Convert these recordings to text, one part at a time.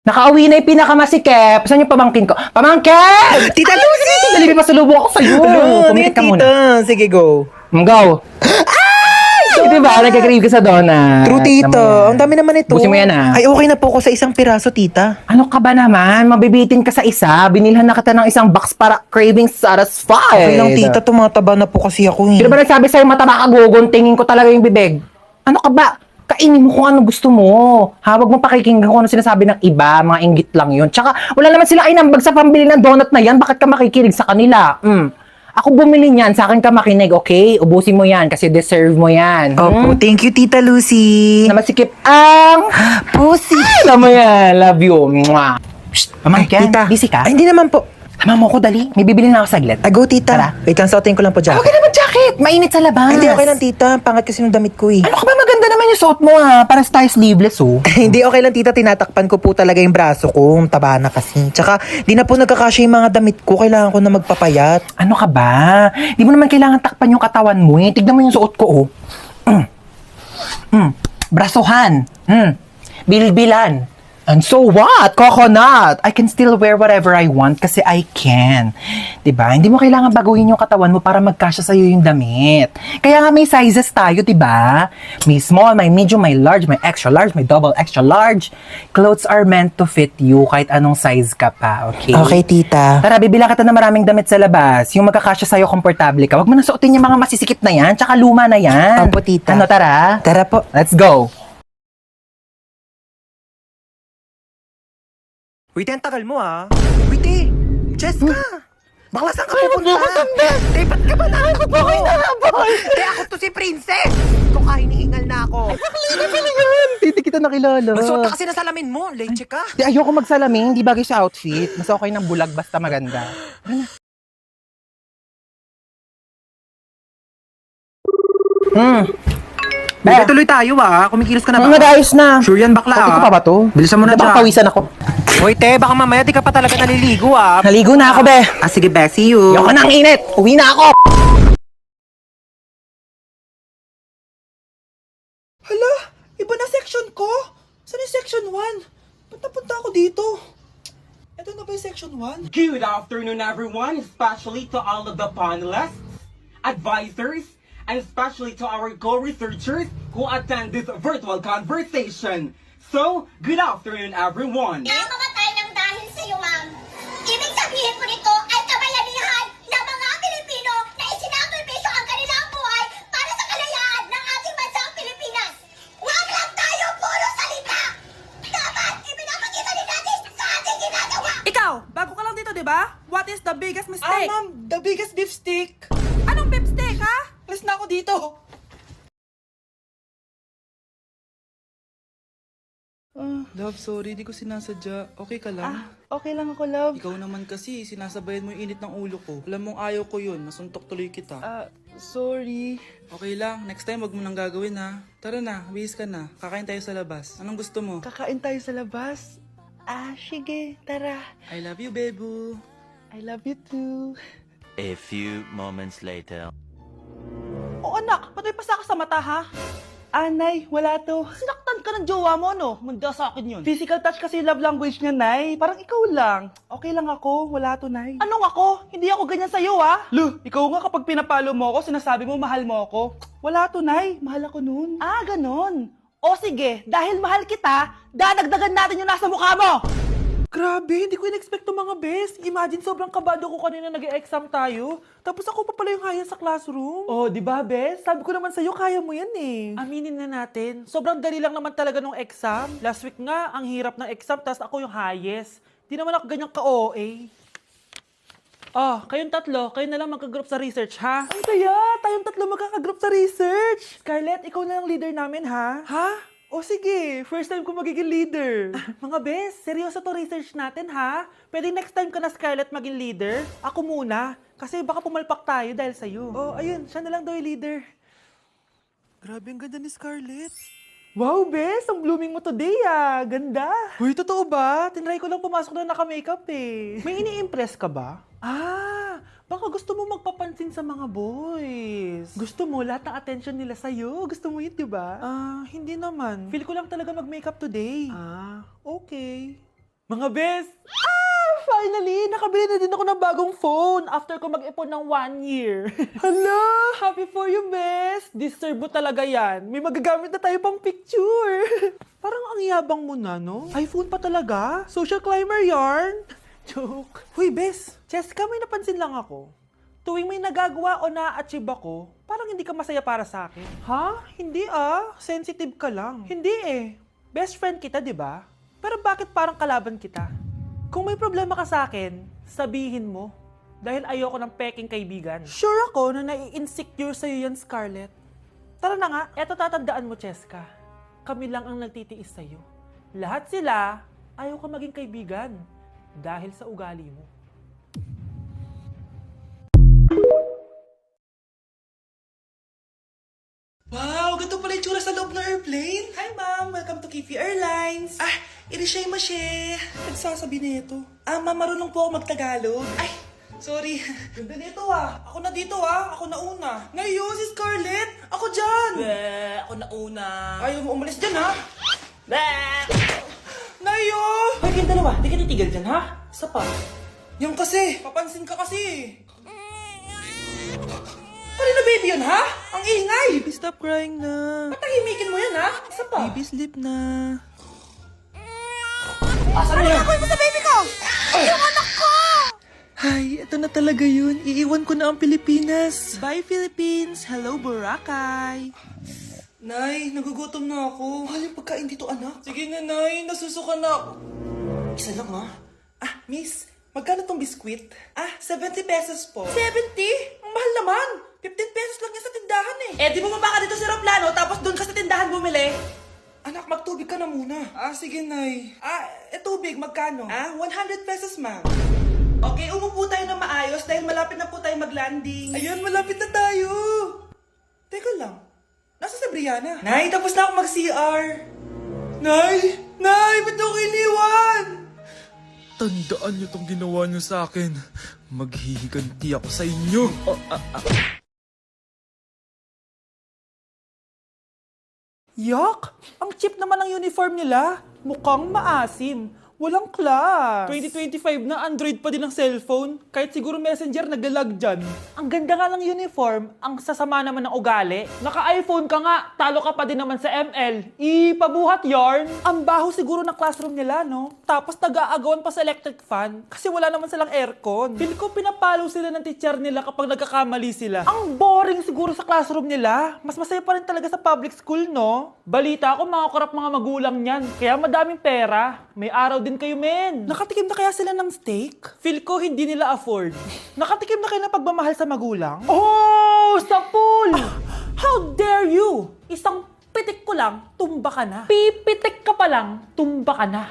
Nakauwi na yung pinakamasikip. Saan yung pamangkin ko? Pamangkin! Tita Lucy! Dali, may pasalubong ako sa'yo. Pumikit ka muna. Sige, go. Go. Ay! Diba? Nagkakrave ka sa donut. True, tita. Ang dami naman ito. Busin mo yan, ah. Ay, okay na po ako sa isang piraso, tita. Ano ka ba naman? Mabibitin ka sa isa. Binilhan na kita ng isang box para craving satisfied. Okay lang, tita. Tumataba na po kasi ako eh. Sino ba nagsabi sa'yo mataba ka guguntingin ko talaga yung bibig? Ano ka ba? Kainin mo kung ano gusto mo. Ha, wag mo pakikinggan kung ano sinasabi ng iba. Mga inggit lang yun. Tsaka, wala naman sila inambag sa pambili ng donut na yan. Bakit ka makikinig sa kanila? Ako bumili niyan. Sa akin ka makinig, okay? Ubusin mo yan kasi deserve mo yan. Opo, thank you, Tita Lucy. Na masikip ang... Pussy. Alam mo yan. Love you. Mwah. Psst, pamangkin. Tita. Busy ka? Ay, hindi naman po. Sama mo ko, dali. May bibili na ako saglit. Go, tita. Tara. Wait lang, suotin ko lang po jacket. Okay naman, jacket. Mainit sa labas. Hindi, okay lang, tita. Pangat kasi ng damit ko eh. Ano ka ba? Maganda naman yung suot mo, ha? Para tayo sleeveless, oh. Hindi, okay lang, tita. Tinatakpan ko po talaga yung braso ko. Taba na kasi. Tsaka, di na po nagkakasya yung mga damit ko. Kailangan ko na magpapayat. Ano ka ba? Di mo naman kailangan takpan yung katawan mo, eh. Tignan mo yung suot ko, oh. Brasohan. Bilbilan. And so what? Coconut. I can still wear whatever I want kasi I can. Diba? Hindi mo kailangan baguhin yung katawan mo para magkasya sa'yo yung damit. Kaya nga may sizes tayo, diba? May small, may medium, may large, may extra large, may double extra large. Clothes are meant to fit you kahit anong size ka pa, okay? Okay, tita. Tara, bibila kita ng maraming damit sa labas. Yung magkakasya sa'yo, komportable ka. Huwag mo na suotin yung mga masisikip na yan, tsaka luma na yan. Opo, tita. Ano, tara? Tara po. Let's go. Wait, ang tagal mo ah. Wait eh. Jessica. Bakla saan ka pupunta? Eh, ba't ka ba nakakabay na boy? Eh, ako to si Princess. Kung hinihingal na ako. Hindi kita nakilala. Magsuot ka kasi na salamin mo. Leche ka. Di, ayoko magsalamin. Hindi bagay sa outfit. Mas okay ng bulag basta maganda. Bebe, tuloy tayo ah. Kumikilos ka na ba? Mga ayos na. Sure yan, bakla Pati ah. ko pa ba to? Bilisan mo na Baka dyan. pawisan ako. Hoy, te, baka mamaya di ka pa talaga naliligo ah. Naligo na ako, be. Ah, sige, be. See you. Ayoko na ang init. Uwi na ako. Hala, iba na section ko? Saan yung section 1? Ba't napunta ako dito? Ito na ba yung section 1? Good afternoon, everyone, especially to all of the panelists, advisors, and especially to our co-researchers who attend this virtual conversation. So, good afternoon, everyone. Namamatay ng dahil sa iyo, ma'am. Ibig sabihin po nito ay kabayanihan ng mga Pilipino na isinakripisyo ang kanilang buhay para sa kalayaan ng ating bansang Pilipinas. Huwag lang tayo puro salita! Dapat ipinapakita din natin sa ating ginagawa! Ikaw, bago ka lang dito, di ba? What is the biggest mistake? Ma'am, the biggest beef stick. Anong beef steak, ha? Alis na ako dito. Love, sorry, di ko sinasadya. Okay ka lang? Okay lang ako, love. Ikaw naman kasi, sinasabayan mo yung init ng ulo ko. Alam mong ayaw ko yun, nasuntok tuloy kita. Sorry. Okay lang, next time wag mo nang gagawin ha. Tara na, bihis ka na. Kakain tayo sa labas. Anong gusto mo? Kakain tayo sa labas. Sige, tara. I love you, bebu. I love you too. A few moments later. O anak, ba't may pasa ka sa mata, ha? Nay, wala to. Sinaktan ka ng jowa mo, no? Manda sa akin yun. Physical touch kasi love language niya, Nay. Parang ikaw lang. Okay lang ako, wala to, Nay. Anong ako? Hindi ako ganyan sa'yo, ha? Lu, ikaw nga kapag pinapalo mo ako, sinasabi mo mahal mo ako. Wala to, Nay. Mahal ako nun. Ganon. O sige, dahil mahal kita, dadagdagan natin yung nasa mukha mo! Grabe, hindi ko in-expect to mga best. Imagine sobrang kabado ko kanina nag-exam tayo. Tapos ako pa pala yung haya sa classroom. Oh, di ba, best? Sabi ko naman sa'yo, kaya mo yan eh. Aminin na natin, sobrang dali lang naman talaga nung exam. Last week nga, ang hirap ng exam, tas ako yung highest. Di naman ako ganyan ka-OA. Kayong tatlo, kayo na lang magka-group sa research, ha? Ang saya! Tayong tatlo magkaka-group sa research! Scarlett, ikaw na lang leader namin, ha? Ha? O sige, first time ko magiging leader. Mga bes, seryoso to research natin, ha? Pwede next time ka na, Scarlett, maging leader? Ako muna. Kasi baka pumalpak tayo dahil sa'yo. Oh, ayun, siya na lang daw yung leader. Grabe, ang ganda ni Scarlett. Wow, bes, ang blooming mo today, ah. Ganda. Uy, totoo ba? Tinry ko lang pumasok na naka-makeup eh. May ini-impress ka ba? Baka gusto mo magpapansin sa mga boys. Gusto mo lahat ng attention nila sa'yo. Gusto mo yun, diba? Hindi naman. Feel ko lang talaga mag-makeup today. Okay. Mga bes! Finally! Nakabili na din ako ng bagong phone after ko mag-ipon ng 1 year. Hala! Happy for you, bes! Deserve mo talaga yan. May magagamit na tayo pang picture. Parang ang yabang mo na, no? iPhone pa talaga? Social climber yarn? Joke. Huy, bes! Jessica, may napansin lang ako. Tuwing may nagagawa o na-achieve ako, parang hindi ka masaya para sa akin. Ha? Hindi ah. Sensitive ka lang. Hindi eh. Best friend kita, di ba? Pero bakit parang kalaban kita? Kung may problema ka sa akin, sabihin mo. Dahil ayoko ng peking kaibigan. Sure ako na nai-insecure sa'yo yan, Scarlett. Tara na nga, eto tatandaan mo, Cheska. Kami lang ang nagtitiis sa'yo. Lahat sila, ayaw ka maging kaibigan. Dahil sa ugali mo. Wow, ganito pala yung tsura sa loob ng airplane. Hi ma'am, welcome to Kifi Airlines. Irishay mashe. Nagsasabi na ito. Ma'am, marunong po ako magtagalog. Ay, sorry. Ganda nito Ako na dito Ako na una. Ngayon, si Scarlett. Ako dyan. Ako na una. Ayaw mo umalis dyan Nayo! Hoy, kayong dalawa, di ka titigil dyan Isa pa. Yung kasi, papansin ka kasi. Pari na baby yun Ang ingay! Baby, stop crying na. Patahimikin mo yan Isa pa. Baby, sleep na. Asan na yan? Ako sa baby ko! Yung anak ko! Hay, ito na talaga yun. Iiwan ko na ang Pilipinas. Bye, Philippines! Hello, Boracay! Nay, nagugutom na ako. Mahal yung pagkain dito, anak. Sige na, Nay. Nasusuka na ako. Isa lang, Miss, magkano tong biskwit? 70 pesos po. 70? Ang mahal naman. 15 pesos lang yan sa tindahan di bumaba ka dito sa aeroplano tapos doon ka sa tindahan bumili? Anak, magtubig ka na muna. Sige, Nay. Tubig, magkano? 100 pesos, ma'am. Okay, umupo tayo na maayos dahil malapit na po tayo mag-landing. Ayun, malapit na tayo. Teka lang. Nasa si Brianna? Nay, tapos na ako mag-CR. Nay! Nay, ba't ako iniwan? Tandaan niyo tong ginawa niyo sa akin. Maghihiganti ako sa inyo. Yak! Ang cheap naman ng uniform nila. Mukhang maasim. Walang class. 2025 na, Android pa din ang cellphone. Kahit siguro Messenger naglalag dyan. Ang ganda nga ng uniform, ang sasama naman ng ugali. Naka-iPhone ka nga, talo ka pa din naman sa ML. Ipabuhat yarn. Ang baho siguro ng classroom nila, no? Tapos nag-aagawan pa sa electric fan kasi wala naman silang aircon. Feel ko pinapalo sila ng teacher nila kapag nagkakamali sila. Ang boring siguro sa classroom nila. Mas masaya pa rin talaga sa public school, no? Balita ko, mga korap mga magulang niyan. Kaya madaming pera. May araw din kayo, men. Nakatikim na kaya sila ng steak? Feel ko hindi nila afford. Nakatikim na kayo ng pagmamahal sa magulang? Oh, sa pool! How dare you? Isang pitik ko lang, tumba ka na. Pipitik ka pa lang, tumba ka na.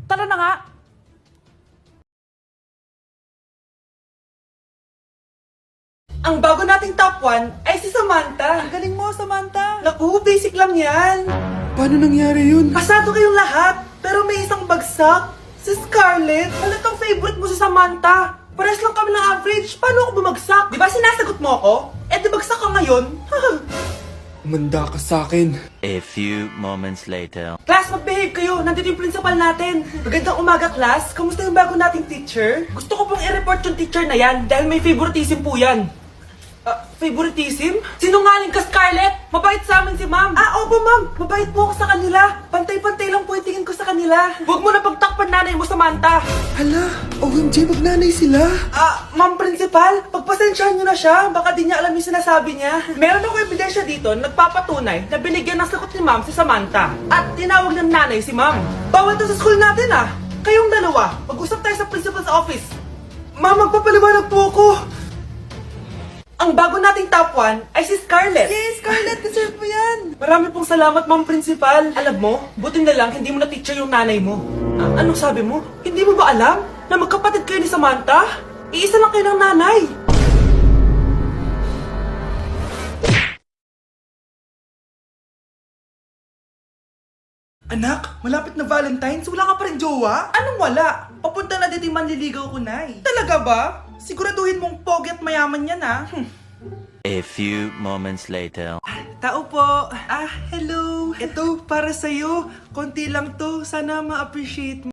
Tara na nga. Ang bago nating top 1 ay si Samantha. Ang galing mo, Samantha. Naku, basic lang yan. Paano nangyari yun? Pasado kayong lahat, pero may isang bagsak. Si Scarlett, halatang favorite mo si Samantha. Pares lang kami ng average, paano ako bumagsak? Di ba sinasagot mo ako? Di bagsak ka ngayon? Umanda ka sa akin. A few moments later. Class, mag-behave kayo. Nandito yung principal natin. Magandang umaga, class. Kamusta yung bago nating teacher? Gusto ko pong i-report yung teacher na yan dahil may favoritism po yan. Favoritism? Sinungaling ka, Scarlett! Mabait sa amin si ma'am. Opo, ma'am. Mabait po ako sa kanila. Pantay-pantay lang po yung tingin ko sa kanila. Huwag mo na pagtakpan nanay mo, Samantha. Hala, OMG, magnanay sila. Ma'am principal, pagpasensyahan niyo na siya. Baka di niya alam yung sinasabi niya. Meron ako ebidensya dito na nagpapatunay na binigyan ng sagot ni ma'am si Samantha. At tinawag ng nanay si ma'am. Bawal to sa school natin Kayong dalawa, mag-usap tayo sa principal's office. Ma'am, magpapaliwanag po ako. Ang bago nating top 1 ay si Scarlett. Yes, Scarlett, deserve mo yan. Marami pong salamat, ma'am principal. Alam mo, buti na lang hindi mo na teacher yung nanay mo. Anong sabi mo? Hindi mo ba alam na magkapatid kayo ni Samantha? Iisa lang kayo ng nanay. Anak, malapit na Valentine's, wala ka pa rin jowa? Anong wala? Papunta na dito yung manliligaw ko, Nay. Talaga ba? Siguraduhin mong pogi at mayaman yan, A few moments later. Tao po. Hello. Ito, para sa'yo. Konti lang to. Sana ma-appreciate mo.